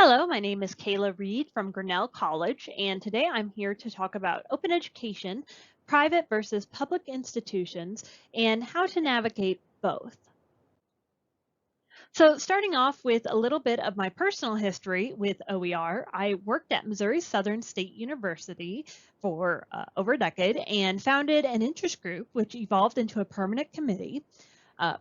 Hello, my name is Kayla Reed from Grinnell College, and today I'm here to talk about open education, private versus public institutions, and how to navigate both. So, starting off with a little bit of my personal history with OER, I worked at Missouri Southern State University for over a decade and founded an interest group, which evolved into a permanent committee.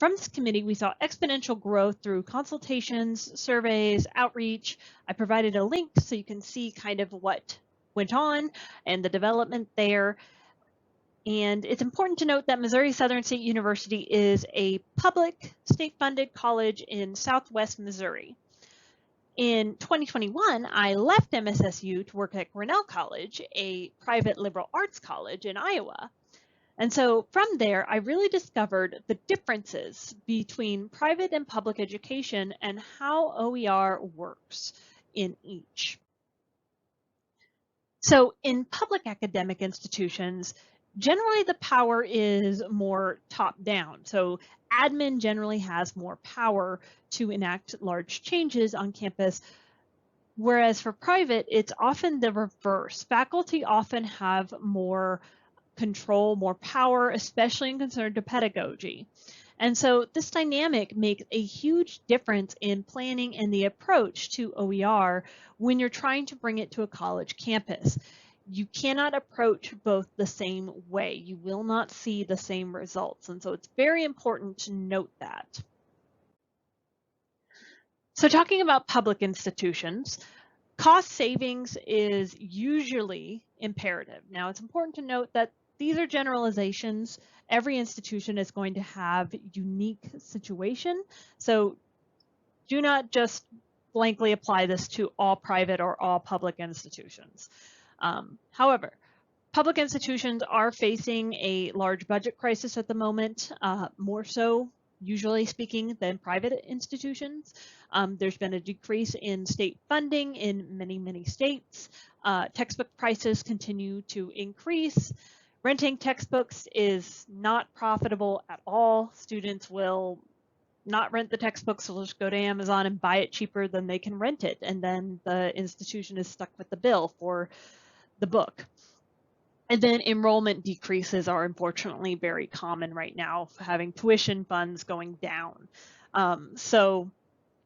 From this committee, we saw exponential growth through consultations, surveys, outreach. I provided a link so you can see kind of what went on and the development there. And it's important to note that Missouri Southern State University is a public state-funded college in Southwest Missouri. In 2021, I left MSSU to work at Grinnell College, a private liberal arts college in Iowa. And so from there, I really discovered the differences between private and public education and how OER works in each. So in public academic institutions, generally the power is more top-down. So admin generally has more power to enact large changes on campus, whereas for private, it's often the reverse. Faculty often have more control, more power, especially in concern to pedagogy. And so this dynamic makes a huge difference in planning and the approach to OER when you're trying to bring it to a college campus. You cannot approach both the same way. You will not see the same results. And so it's very important to note that. So talking about public institutions, cost savings is usually imperative. Now, it's important to note that these are generalizations. Every institution is going to have unique situation. So do not just blankly apply this to all private or all public institutions. However, public institutions are facing a large budget crisis at the moment, more so, usually speaking, than private institutions. There's been a decrease in state funding in many states. Textbook prices continue to increase. Renting textbooks is not profitable at all. Students will not rent the textbooks, they'll just go to Amazon and buy it cheaper than they can rent it, and then the institution is stuck with the bill for the book. And then enrollment decreases are unfortunately very common right now, having tuition funds going down. So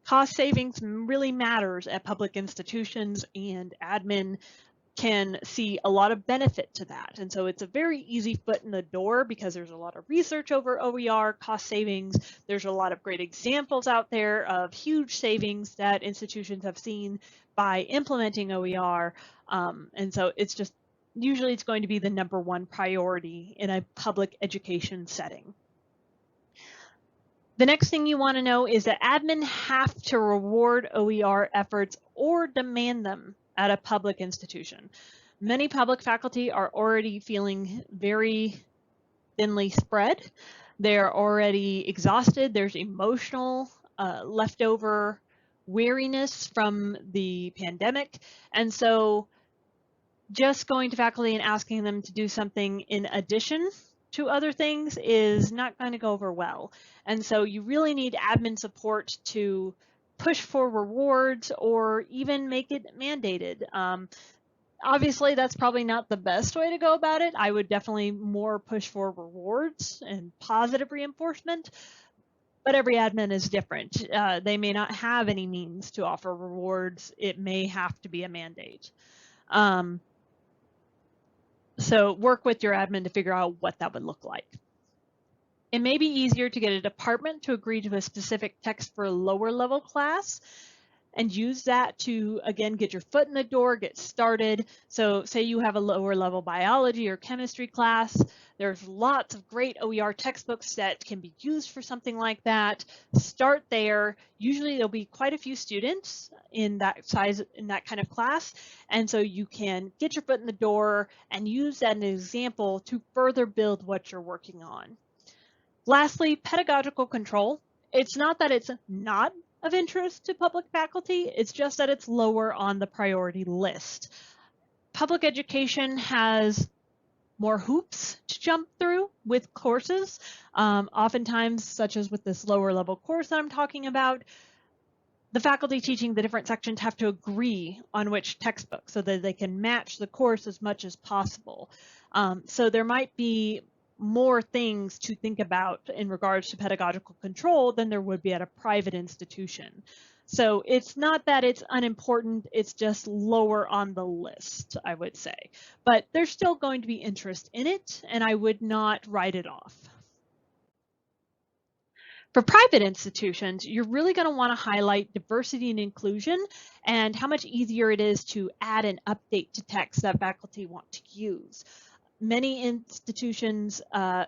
cost savings really matters at public institutions, and admin can see a lot of benefit to that. And so it's a very easy foot in the door because there's a lot of research over OER cost savings. There's a lot of great examples out there of huge savings that institutions have seen by implementing OER. And so it's just, usually it's going to be the #1 priority in a public education setting. The next thing you want to know is that admin have to reward OER efforts or demand them at a public institution. Many public faculty are already feeling very thinly spread. They're already exhausted. There's emotional leftover weariness from the pandemic. And so just going to faculty and asking them to do something in addition to other things is not going to go over well. And so you really need admin support to push for rewards or even make it mandated. Obviously, that's probably not the best way to go about it. I would definitely more push for rewards and positive reinforcement, but every admin is different. They may not have any means to offer rewards. It may have to be a mandate. So work with your admin to figure out what that would look like. It may be easier to get a department to agree to a specific text for a lower level class and use that to, again, get your foot in the door, get started. So say you have a lower level biology or chemistry class, there's lots of great OER textbooks that can be used for something like that. Start there. Usually there'll be quite a few students in that size, in that kind of class. And so you can get your foot in the door and use that as an example to further build what you're working on. Lastly, pedagogical control. It's not that it's not of interest to public faculty, it's just that it's lower on the priority list. Public education has more hoops to jump through with courses, oftentimes, such as with this lower level course that I'm talking about. the faculty teaching the different sections have to agree on which textbook so that they can match the course as much as possible. So there might be more things to think about in regards to pedagogical control than there would be at a private institution. So it's not that it's unimportant, it's just lower on the list, I would say. But there's still going to be interest in it, and I would not write it off. For private institutions, you're really going to want to highlight diversity and inclusion and how much easier it is to add and update to text that faculty want to use. Many institutions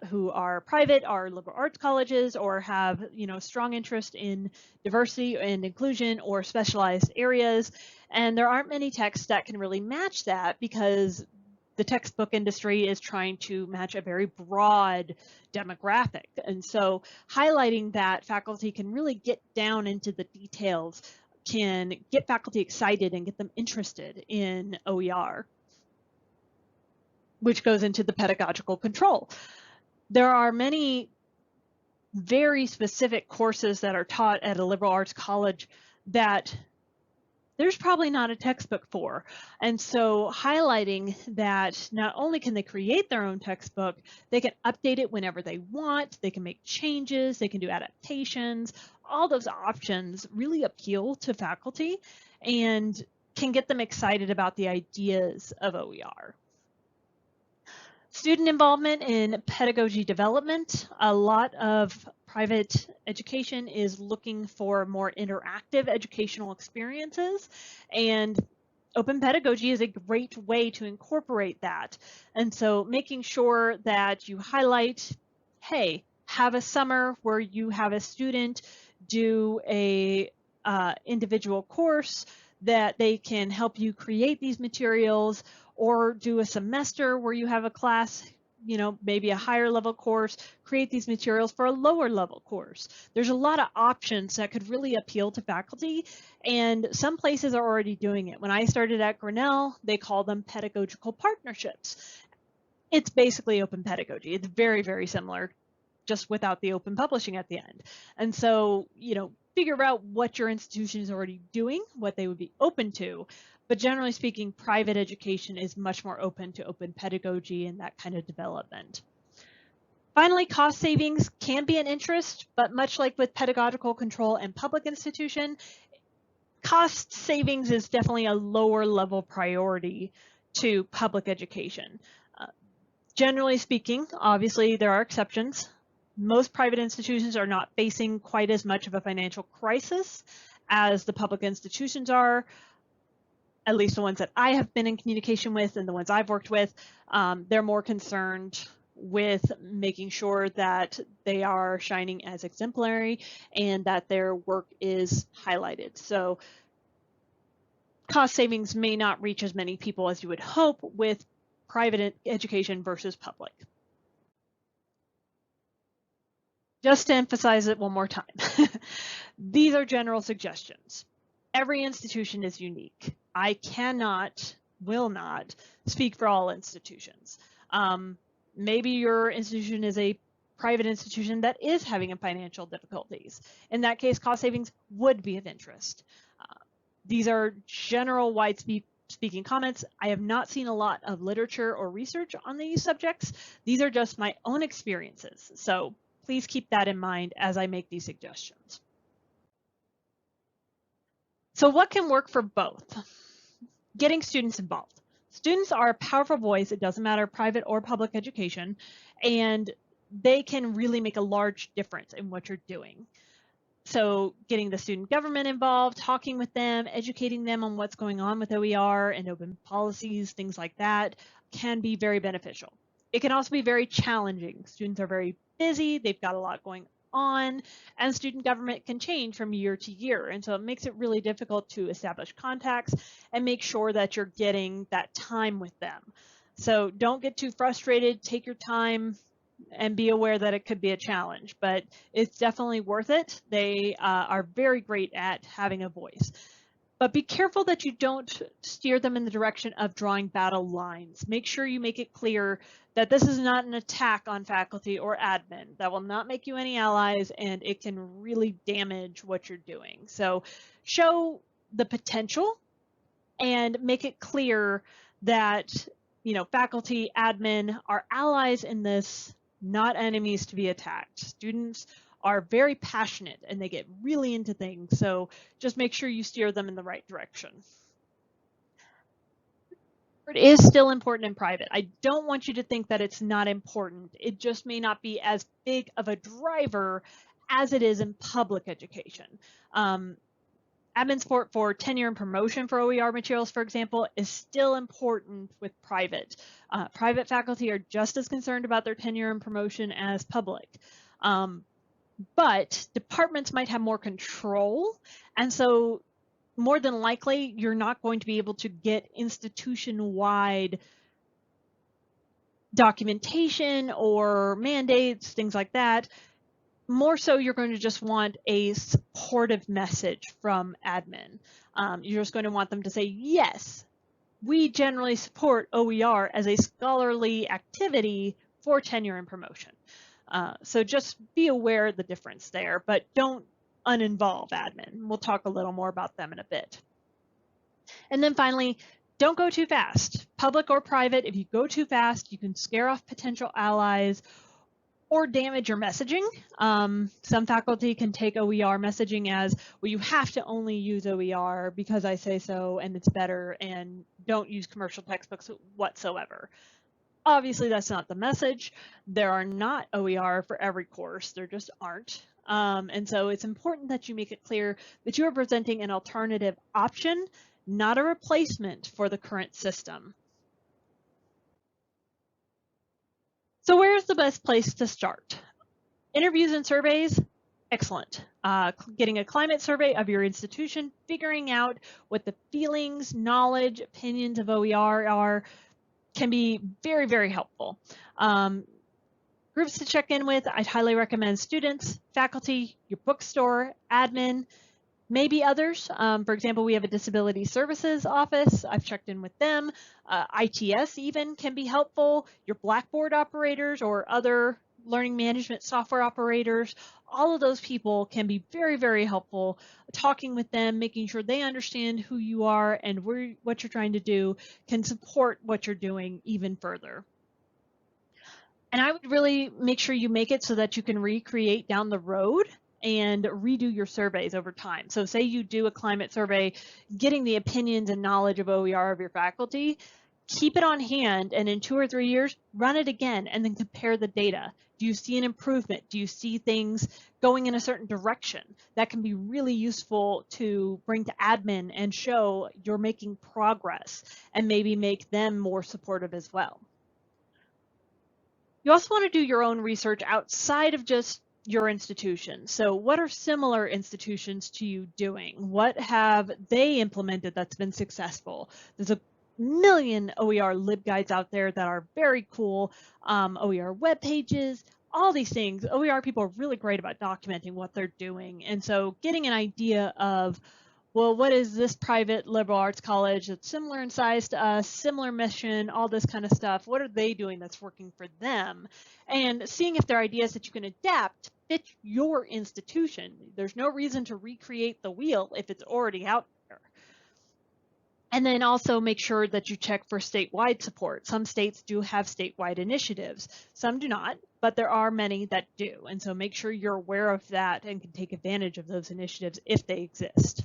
who are private are liberal arts colleges or have, strong interest in diversity and inclusion or specialized areas. And there aren't many texts that can really match that because the textbook industry is trying to match a very broad demographic. And so highlighting that faculty can really get down into the details can get faculty excited and get them interested in OER, which goes into the pedagogical control. There are many very specific courses that are taught at a liberal arts college that there's probably not a textbook for. And so highlighting that not only can they create their own textbook, they can update it whenever they want, they can make changes, they can do adaptations. All those options really appeal to faculty and can get them excited about the ideas of OER. Student involvement in pedagogy development. A lot of private education is looking for more interactive educational experiences, and open pedagogy is a great way to incorporate that. And so making sure that you highlight, hey, have a summer where you have a student do a individual course that they can help you create these materials, or do a semester where you have a class, maybe a higher level course, create these materials for a lower level course. There's a lot of options that could really appeal to faculty, and some places are already doing it. When I started at Grinnell, they call them pedagogical partnerships. It's basically open pedagogy. It's very, very similar, just without the open publishing at the end. And so, figure out what your institution is already doing, what they would be open to. But generally speaking, private education is much more open to open pedagogy and that kind of development. Finally, cost savings can be an interest, but much like with pedagogical control and public institution, cost savings is definitely a lower level priority to public education. Generally speaking, obviously there are exceptions. Most private institutions are not facing quite as much of a financial crisis as the public institutions are. At least the ones that I have been in communication with and the ones I've worked with, they're more concerned with making sure that they are shining as exemplary and that their work is highlighted. So cost savings may not reach as many people as you would hope with private education versus public. Just to emphasize it one more time, these are general suggestions. Every institution is unique. I cannot, will not speak for all institutions. Maybe your institution is a private institution that is having financial difficulties. In that case, cost savings would be of interest. These are general wide speaking comments. I have not seen a lot of literature or research on these subjects. These are just my own experiences. So please keep that in mind as I make these suggestions. So what can work for both? Getting students involved. Students are a powerful voice. It doesn't matter private or public education, and they can really make a large difference in what you're doing. So getting the student government involved, talking with them, educating them on what's going on with OER and open policies, things like that, can be very beneficial. It can also be very challenging. Students are very busy, they've got a lot going on, and student government can change from year to year. And so it makes it really difficult to establish contacts and make sure that you're getting that time with them. So don't get too frustrated, take your time, and be aware that it could be a challenge, but it's definitely worth it. They are very great at having a voice. But be careful that you don't steer them in the direction of drawing battle lines. Make sure you make it clear that this is not an attack on faculty or admin. That will not make you any allies, and it can really damage what you're doing. So show the potential and make it clear that, you know, faculty, admin are allies in this, not enemies to be attacked. Students are very passionate and they get really into things, so just make sure you steer them in the right direction. It is still important in private. I don't want you to think that it's not important. It just may not be as big of a driver as it is in public education. Admin support for tenure and promotion for OER materials, for example, is still important with private. Private faculty are just as concerned about their tenure and promotion as public. But departments might have more control, and so more than likely, you're not going to be able to get institution-wide documentation or mandates, things like that. More so, you're going to just want a supportive message from admin. You're just going to want them to say, yes, we generally support OER as a scholarly activity for tenure and promotion. So just be aware of the difference there, but don't uninvolve admin. We'll talk a little more about them in a bit. And then finally, don't go too fast. Public or private, if you go too fast, you can scare off potential allies or damage your messaging. Some faculty can take OER messaging as, well, you have to only use OER because I say so and it's better, and don't use commercial textbooks whatsoever. Obviously, that's not the message. There are not OER for every course. There just aren't. And so it's important that you make it clear that you are presenting an alternative option, not a replacement for the current system. So where's the best place to start? Interviews and surveys, excellent. Getting a climate survey of your institution, figuring out what the feelings, knowledge, opinions of OER are, can be very, very helpful. Groups to check in with, I'd highly recommend students, faculty, your bookstore, admin, maybe others. For example, we have a disability services office. I've checked in with them. ITS even can be helpful. Your Blackboard operators or other learning management software operators, all of those people can be very, very helpful. Talking with them, making sure they understand who you are and what you're trying to do can support what you're doing even further. And I would really make sure you make it so that you can recreate down the road and redo your surveys over time. So say you do a climate survey, getting the opinions and knowledge of OER of your faculty, keep it on hand, and in 2 or 3 years, run it again and then compare the data. Do you see an improvement? Do you see things going in a certain direction? That can be really useful to bring to admin and show you're making progress and maybe make them more supportive as well. You also want to do your own research outside of just your institution. So what are similar institutions to you doing? What have they implemented that's been successful? There's a million OER LibGuides out there that are very cool, OER web pages, all these things. OER people are really great about documenting what they're doing. And so getting an idea of, well, what is this private liberal arts college that's similar in size to us, similar mission, all this kind of stuff? What are they doing that's working for them? And seeing if there are ideas that you can adapt fit your institution. There's no reason to recreate the wheel if it's already out there. And then also make sure that you check for statewide support. Some states do have statewide initiatives. Some do not, but there are many that do. And so make sure you're aware of that and can take advantage of those initiatives if they exist.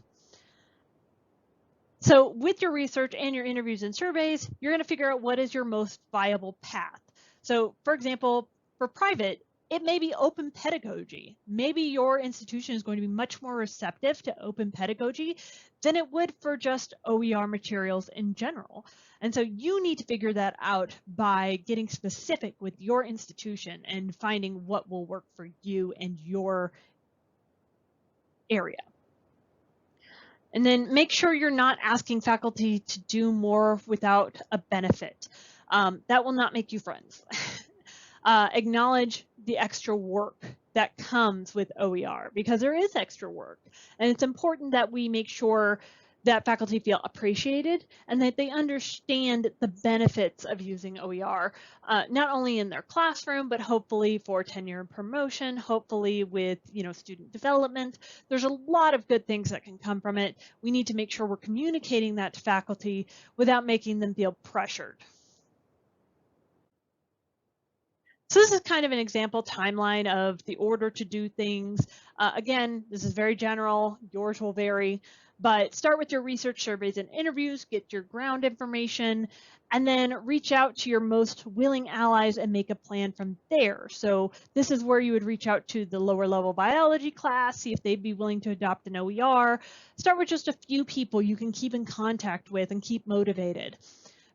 So with your research and your interviews and surveys, you're going to figure out what is your most viable path. So for example, for private, it may be open pedagogy. Maybe your institution is going to be much more receptive to open pedagogy than it would for just OER materials in general. And so you need to figure that out by getting specific with your institution and finding what will work for you and your area. And then make sure you're not asking faculty to do more without a benefit. That will not make you friends. Acknowledge the extra work that comes with OER because there is extra work. And it's important that we make sure that faculty feel appreciated and that they understand the benefits of using OER, not only in their classroom, but hopefully for tenure and promotion, hopefully with student development. There's a lot of good things that can come from it. We need to make sure we're communicating that to faculty without making them feel pressured. So this is kind of an example timeline of the order to do things. Again, this is very general, yours will vary, but start with your research surveys and interviews, get your ground information, and then reach out to your most willing allies and make a plan from there. So this is where you would reach out to the lower level biology class, see if they'd be willing to adopt an OER. Start with just a few people you can keep in contact with and keep motivated.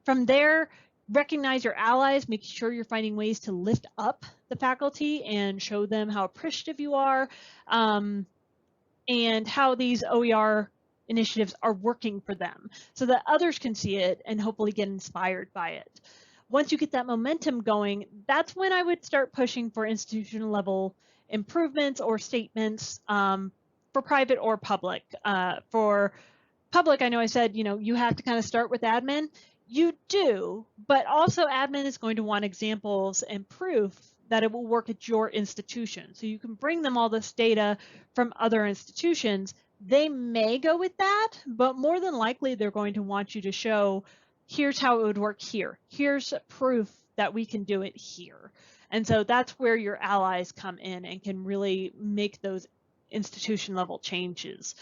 From there, recognize your allies, make sure you're finding ways to lift up the faculty and show them how appreciative you are, and how these OER initiatives are working for them so that others can see it and hopefully get inspired by it. Once you get that momentum going, that's when I would start pushing for institution level improvements or statements, for private or public. For public, I know I said, you have to kind of start with admin. You do, but also admin is going to want examples and proof that it will work at your institution. So you can bring them all this data from other institutions. They may go with that, but more than likely they're going to want you to show, here's how it would work here. Here's proof that we can do it here. And so that's where your allies come in and can really make those institution level changes.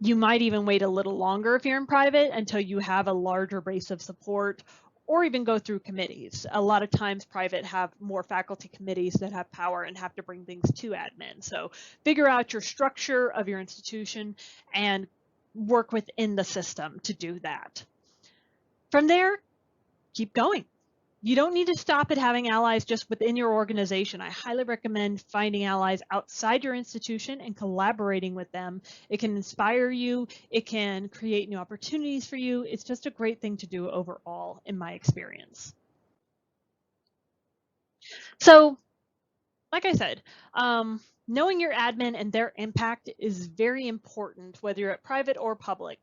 You might even wait a little longer if you're in private until you have a larger base of support, or even go through committees. A lot of times private have more faculty committees that have power and have to bring things to admin. So figure out your structure of your institution and work within the system to do that. From there, keep going. You don't need to stop at having allies just within your organization. I highly recommend finding allies outside your institution and collaborating with them. It can inspire you. It can create new opportunities for you. It's just a great thing to do overall, in my experience. So, like I said, knowing your admin and their impact is very important, whether you're at private or public.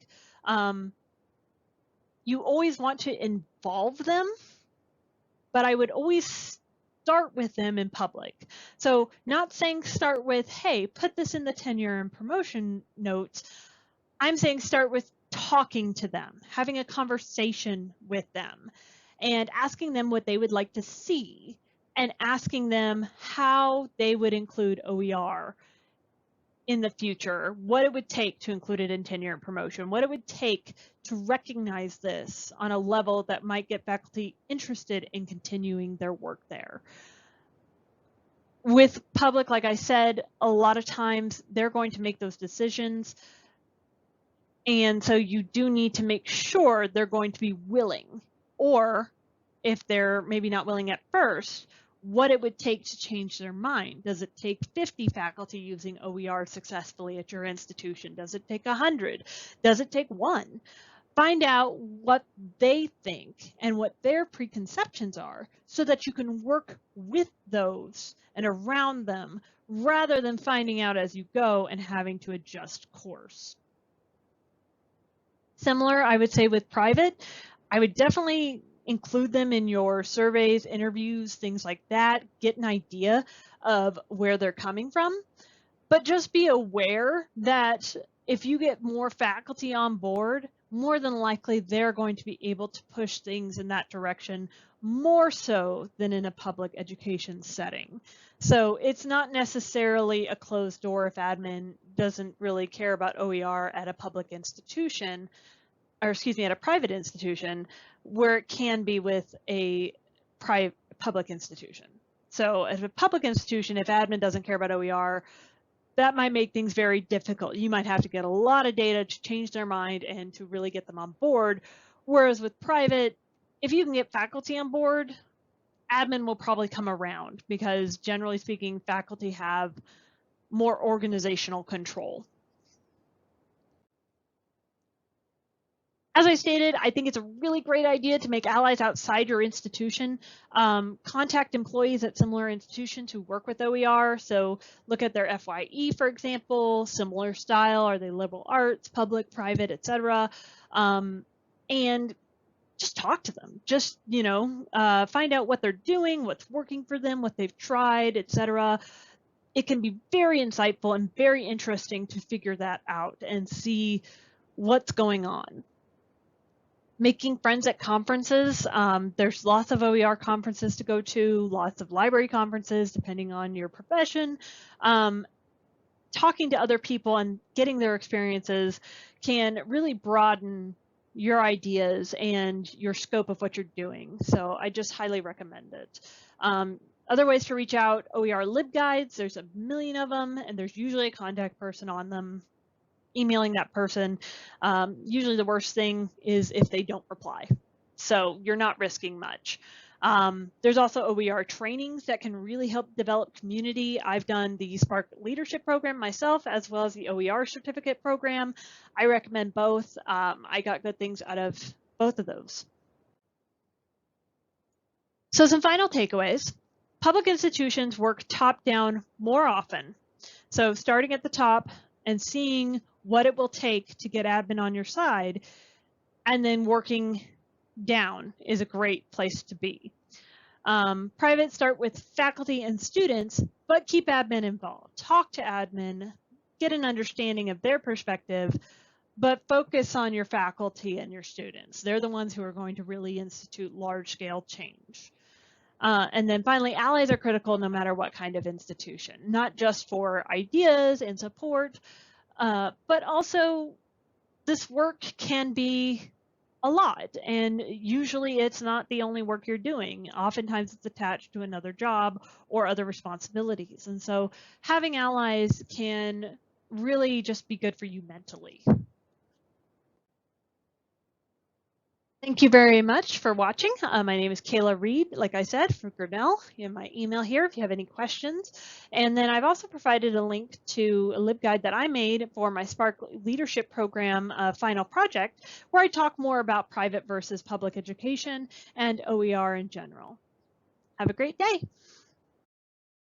You always want to involve them, but I would always start with them in public. So not saying start with, hey, put this in the tenure and promotion notes. I'm saying start with talking to them, having a conversation with them, and asking them what they would like to see, and asking them how they would include OER in the future, what it would take to include it in tenure and promotion, what it would take to recognize this on a level that might get faculty interested in continuing their work there. With public, like I said, a lot of times they're going to make those decisions. And so you do need to make sure they're going to be willing, or if they're maybe not willing at first, what it would take to change their mind. Does it take 50 faculty using OER successfully at your institution? Does it take 100? Does it take 1? Find out what they think and what their preconceptions are so that you can work with those and around them rather than finding out as you go and having to adjust course. Similar, I would say, with private, I would definitely include them in your surveys, interviews, things like that. Get an idea of where they're coming from, but just be aware that if you get more faculty on board, more than likely they're going to be able to push things in that direction more so than in a public education setting. So it's not necessarily a closed door if admin doesn't really care about OER at a public institution, or excuse me, at a private institution, where it can be with a public institution. So at a public institution, if admin doesn't care about OER, that might make things very difficult. You might have to get a lot of data to change their mind and to really get them on board. Whereas with private, if you can get faculty on board, admin will probably come around because generally speaking, faculty have more organizational control. As I stated, I think it's a really great idea to make allies outside your institution. Contact employees at similar institutions who work with OER. So look at their FYE, for example, similar style. Are they liberal arts, public, private, etc.? And just talk to them. Just, find out what they're doing, what's working for them, what they've tried, etc. It can be very insightful and very interesting to figure that out and see what's going on. Making friends at conferences. There's lots of OER conferences to go to, lots of library conferences, depending on your profession. Talking to other people and getting their experiences can really broaden your ideas and your scope of what you're doing. So I just highly recommend it. Other ways to reach out, OER LibGuides, there's a million of them, and there's usually a contact person on them. Emailing that person. Usually the worst thing is if they don't reply. So you're not risking much. There's also OER trainings that can really help develop community. I've done the Spark Leadership Program myself, as well as the OER Certificate Program. I recommend both. I got good things out of both of those. So some final takeaways. Public institutions work top-down more often. So starting at the top and seeing what it will take to get admin on your side, and then working down is a great place to be. Private, start with faculty and students, but keep admin involved. Talk to admin, get an understanding of their perspective, but focus on your faculty and your students. They're the ones who are going to really institute large-scale change. And then finally, allies are critical no matter what kind of institution, not just for ideas and support, but also this work can be a lot, and usually it's not the only work you're doing. Oftentimes it's attached to another job or other responsibilities. And so having allies can really just be good for you mentally. Thank you very much for watching. My name is Kayla Reed, like I said, from Grinnell. You have my email here if you have any questions. And then I've also provided a link to a LibGuide that I made for my Spark Leadership Program final project, where I talk more about private versus public education and OER in general. Have a great day.